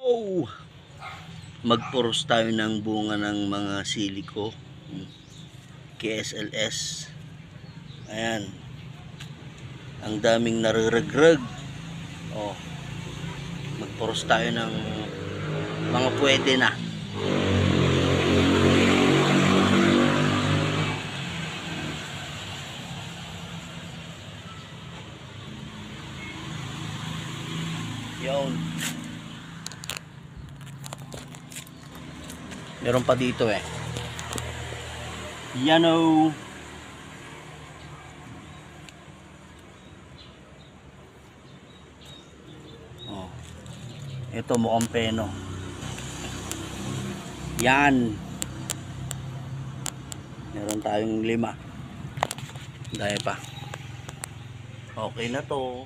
Oh, magpuros tayo ng bunga ng mga siliko, KSLS. Ayan, ang daming nararagrag. Oh, magpuros tayo ng mga pwede na. Yun. Meron pa dito eh. Yan o. Oh. Ito mukhang peno. Yan. Meron tayong 5. Dahil pa. Okay na to.